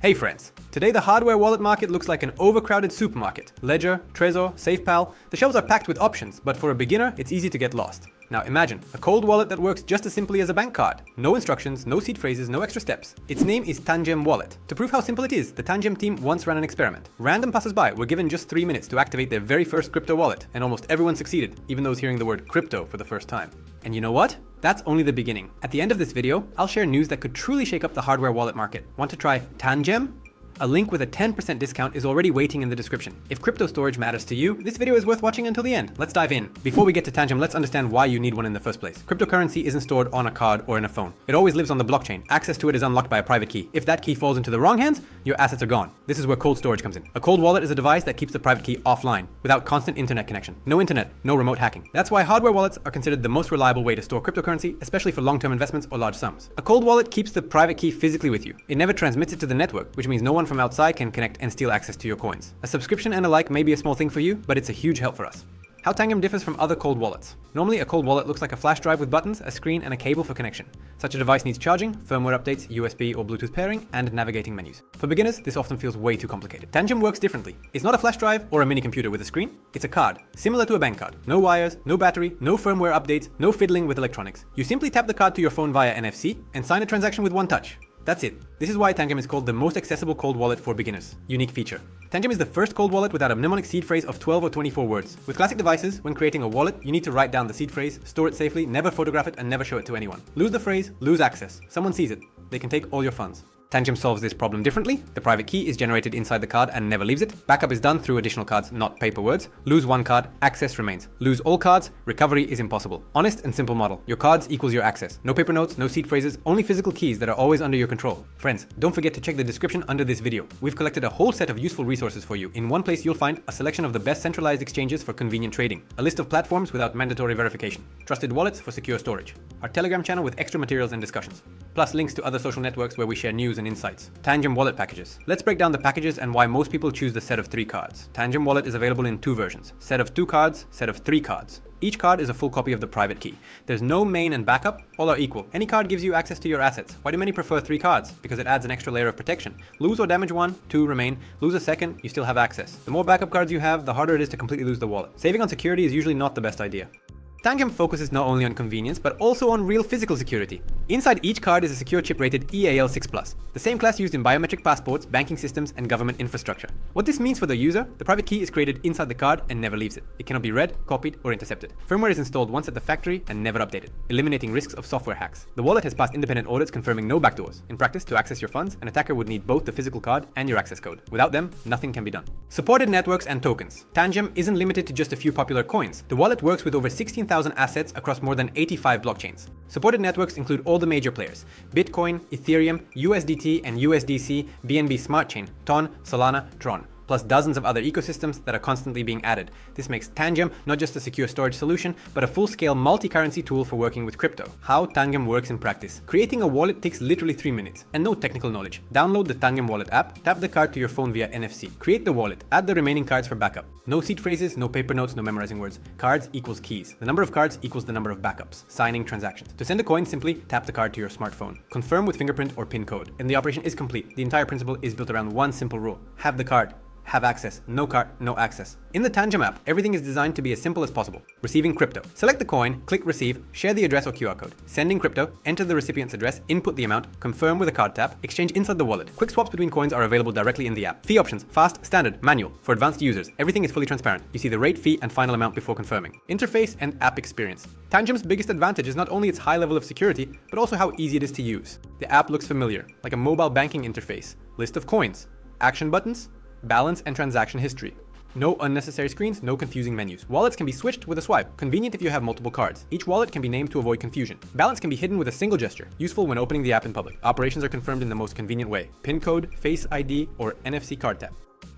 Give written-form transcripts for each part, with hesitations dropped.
Hey friends, today the hardware wallet market looks like an overcrowded supermarket. Ledger, Trezor, SafePal, the shelves are packed with options, but for a beginner, it's easy to get lost. Now imagine a cold wallet that works just as simply as a bank card. No instructions, no seed phrases, no extra steps. Its name is TANGEM Wallet. To prove how simple it is, the TANGEM team once ran an experiment. Random passersby were given just 3 minutes to activate their very first crypto wallet, and almost everyone succeeded, even those hearing the word crypto for the first time. And you know what? That's only the beginning. At the end of this video, I'll share news that could truly shake up the hardware wallet market. Want to try TANGEM? A link with a 10% discount is already waiting in the description. If crypto storage matters to you, this video is worth watching until the end. Let's dive in. Before we get to TANGEM, let's understand why you need one in the first place. Cryptocurrency isn't stored on a card or in a phone. It always lives on the blockchain. Access to it is unlocked by a private key. If that key falls into the wrong hands, your assets are gone. This is where cold storage comes in. A cold wallet is a device that keeps the private key offline, without constant internet connection. No internet, no remote hacking. That's why hardware wallets are considered the most reliable way to store cryptocurrency, especially for long-term investments or large sums. A cold wallet keeps the private key physically with you. It never transmits it to the network, which means no one from outside can connect and steal access to your coins. A subscription and a like may be a small thing for you, but it's a huge help for us. How TANGEM differs from other cold wallets. Normally, a cold wallet looks like a flash drive with buttons, a screen, and a cable for connection. Such a device needs charging, firmware updates, USB or Bluetooth pairing, and navigating menus. For beginners, this often feels way too complicated. TANGEM works differently. It's not a flash drive or a mini computer with a screen. It's a card, similar to a bank card. No wires, no battery, no firmware updates, no fiddling with electronics. You simply tap the card to your phone via NFC and sign a transaction with one touch. That's it. This is why TANGEM is called the most accessible cold wallet for beginners. Unique feature. TANGEM is the first cold wallet without a mnemonic seed phrase of 12 or 24 words. With classic devices, when creating a wallet, you need to write down the seed phrase, store it safely, never photograph it, and never show it to anyone. Lose the phrase, lose access. Someone sees it. They can take all your funds. TANGEM solves this problem differently. The private key is generated inside the card and never leaves it. Backup is done through additional cards, not paper words. Lose one card, access remains. Lose all cards, recovery is impossible. Honest and simple model. Your cards equals your access. No paper notes, no seed phrases, only physical keys that are always under your control. Friends, don't forget to check the description under this video. We've collected a whole set of useful resources for you. In one place, you'll find a selection of the best centralized exchanges for convenient trading, a list of platforms without mandatory verification, trusted wallets for secure storage, our Telegram channel with extra materials and discussions, plus links to other social networks where we share news and insights. TANGEM Wallet packages. Let's break down the packages and why most people choose the set of 3 cards. TANGEM Wallet is available in 2 versions. Set of 2 cards, set of 3 cards. Each card is a full copy of the private key. There's no main and backup, all are equal. Any card gives you access to your assets. Why do many prefer 3 cards? Because it adds an extra layer of protection. Lose or damage one, 2 remain. Lose a second, you still have access. The more backup cards you have, the harder it is to completely lose the wallet. Saving on security is usually not the best idea. TANGEM focuses not only on convenience, but also on real physical security. Inside each card is a secure chip rated EAL6+, the same class used in biometric passports, banking systems, and government infrastructure. What this means for the user, the private key is created inside the card and never leaves it. It cannot be read, copied, or intercepted. Firmware is installed once at the factory and never updated, eliminating risks of software hacks. The wallet has passed independent audits confirming no backdoors. In practice, to access your funds, an attacker would need both the physical card and your access code. Without them, nothing can be done. Supported networks and tokens. TANGEM isn't limited to just a few popular coins. The wallet works with over 16,000 assets across more than 85 blockchains. Supported networks include all the major players: Bitcoin, Ethereum, USDT and USDC, BNB Smart Chain, TON, Solana, Tron, plus dozens of other ecosystems that are constantly being added. This makes TANGEM not just a secure storage solution, but a full-scale multi-currency tool for working with crypto. How TANGEM works in practice. Creating a wallet takes literally 3 minutes, and no technical knowledge. Download the TANGEM Wallet app, tap the card to your phone via NFC. Create the wallet, add the remaining cards for backup. No seed phrases, no paper notes, no memorizing words. Cards equals keys. The number of cards equals the number of backups. Signing transactions. To send a coin, simply tap the card to your smartphone. Confirm with fingerprint or PIN code, and the operation is complete. The entire principle is built around one simple rule: have the card, have access. No card, no access. In the TANGEM app, everything is designed to be as simple as possible. Receiving crypto. Select the coin, click receive, share the address or QR code. Sending crypto, enter the recipient's address, input the amount, confirm with a card tap, exchange inside the wallet. Quick swaps between coins are available directly in the app. Fee options: fast, standard, manual. For advanced users, everything is fully transparent. You see the rate, fee, and final amount before confirming. Interface and app experience. TANGEM's biggest advantage is not only its high level of security, but also how easy it is to use. The app looks familiar, like a mobile banking interface. List of coins, action buttons, balance and transaction history. No unnecessary screens, no confusing menus. Wallets can be switched with a swipe, convenient if you have multiple cards. Each wallet can be named to avoid confusion. Balance can be hidden with a single gesture, useful when opening the app in public. Operations are confirmed in the most convenient way: PIN code, Face ID, or NFC card tap.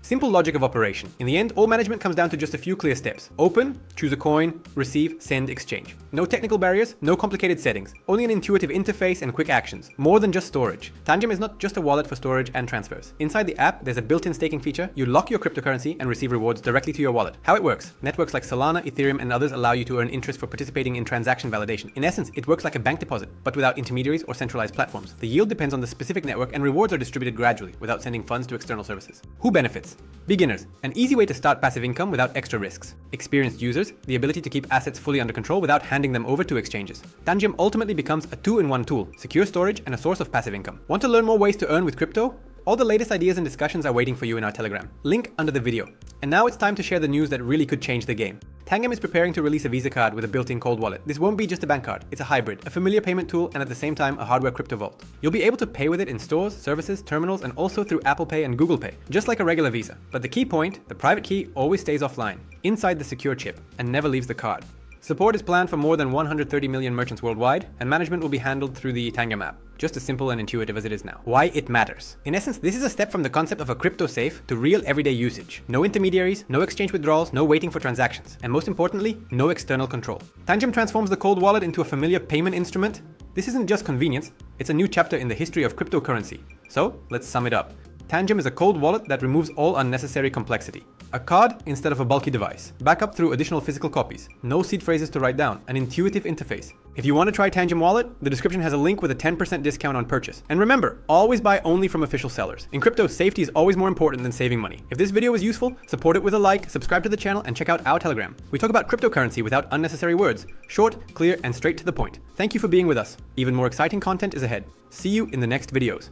Simple logic of operation. In the end, all management comes down to just a few clear steps. Open, choose a coin, receive, send, exchange. No technical barriers, no complicated settings, only an intuitive interface and quick actions. More than just storage. Tangem is not just a wallet for storage and transfers. Inside the app, there's a built-in staking feature. You lock your cryptocurrency and receive rewards directly to your wallet. How it works. Networks like Solana, Ethereum, and others allow you to earn interest for participating in transaction validation. In essence, it works like a bank deposit, but without intermediaries or centralized platforms. The yield depends on the specific network, and rewards are distributed gradually without sending funds to external services. Who benefits? Beginners. An easy way to start passive income without extra risks. Experienced users. The ability to keep assets fully under control without handing them over to exchanges. Tangem ultimately becomes a two-in-one tool, secure storage and a source of passive income. Want to learn more ways to earn with crypto? All the latest ideas and discussions are waiting for you in our Telegram. Link under the video. And now it's time to share the news that really could change the game. Tangem is preparing to release a Visa card with a built-in cold wallet. This won't be just a bank card, it's a hybrid, a familiar payment tool, and at the same time a hardware crypto vault. You'll be able to pay with it in stores, services, terminals, and also through Apple Pay and Google Pay, just like a regular Visa. But the key point, the private key always stays offline, inside the secure chip, and never leaves the card. Support is planned for more than 130 million merchants worldwide, and management will be handled through the Tangem app. Just as simple and intuitive as it is now. Why it matters. In essence, this is a step from the concept of a crypto safe to real everyday usage. No intermediaries, no exchange withdrawals, no waiting for transactions, and most importantly, no external control. Tangem transforms the cold wallet into a familiar payment instrument. This isn't just convenience, it's a new chapter in the history of cryptocurrency. So, let's sum it up. Tangem is a cold wallet that removes all unnecessary complexity. A card instead of a bulky device. Backup through additional physical copies. No seed phrases to write down. An intuitive interface. If you want to try Tangem Wallet, the description has a link with a 10% discount on purchase. And remember, always buy only from official sellers. In crypto, safety is always more important than saving money. If this video was useful, support it with a like, subscribe to the channel, and check out our Telegram. We talk about cryptocurrency without unnecessary words. Short, clear, and straight to the point. Thank you for being with us. Even more exciting content is ahead. See you in the next videos.